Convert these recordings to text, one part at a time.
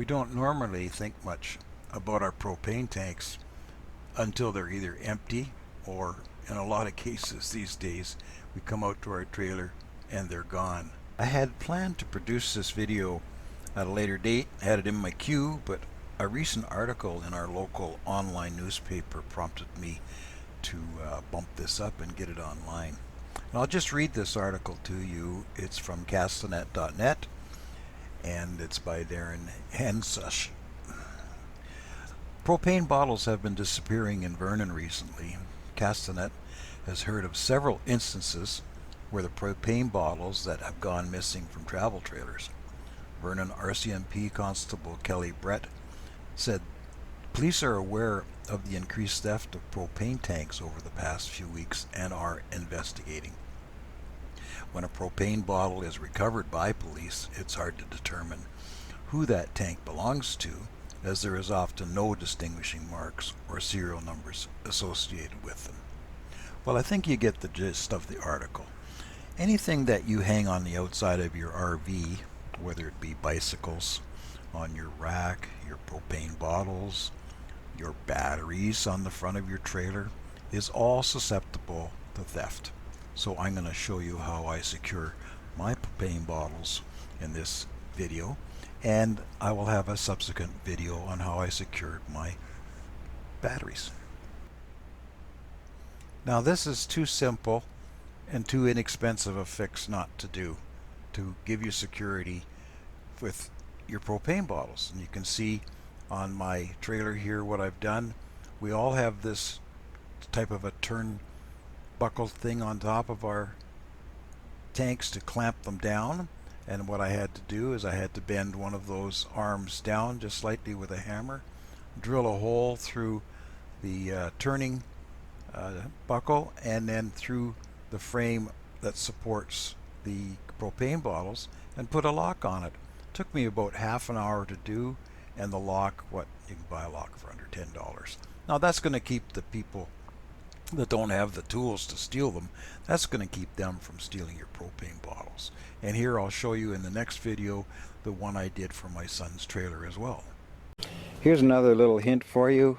We don't normally think much about our propane tanks until they're either empty or, in a lot of cases these days, we come out to our trailer and they're gone. I had planned to produce this video at a later date, had it in my queue, but a recent article in our local online newspaper prompted me to bump this up and get it online. And I'll just read this article to you. It's from castanet.net and it's by Darren Hensush. Propane bottles have been disappearing in Vernon recently. Castanet has heard of several instances where the propane bottles that have gone missing from travel trailers. Vernon RCMP Constable Kelly Brett said police are aware of the increased theft of propane tanks over the past few weeks and are investigating. When a propane bottle is recovered by police, it's hard to determine who that tank belongs to, as there is often no distinguishing marks or serial numbers associated with them. Well, I think you get the gist of the article. Anything that you hang on the outside of your RV, whether it be bicycles on your rack, your propane bottles, your batteries on the front of your trailer, is all susceptible to theft. So I'm going to show you how I secure my propane bottles in this video, and I will have a subsequent video on how I secured my batteries. Now this is too simple and too inexpensive a fix not to do to give you security with your propane bottles. And you can see on my trailer here what I've done. We all have this type of a turnbuckle thing on top of our tanks to clamp them down, and what I had to do is I had to bend one of those arms down just slightly with a hammer, drill a hole through the turning buckle and then through the frame that supports the propane bottles, and put a lock on it. Took me about half an hour to do, and the lock, you can buy a lock for under $10. Now that's going to keep the people that don't have the tools to steal them, that's going to keep them from stealing your propane bottles. And here I'll show you in the next video the one I did for my son's trailer as well. Here's another little hint for you.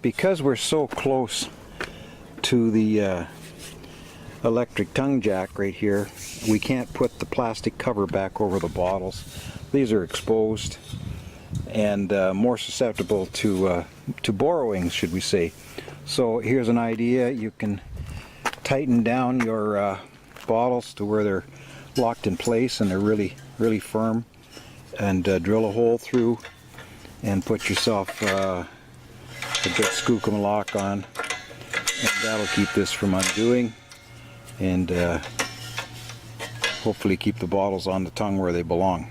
Because we're so close to the electric tongue jack right here, we can't put the plastic cover back over the bottles. These are exposed and more susceptible to borrowing, should we say. So here's an idea. You can tighten down your bottles to where they're locked in place and they're really firm, and drill a hole through and put yourself a good skookum lock on, and that'll keep this from undoing, and hopefully keep the bottles on the tongue where they belong.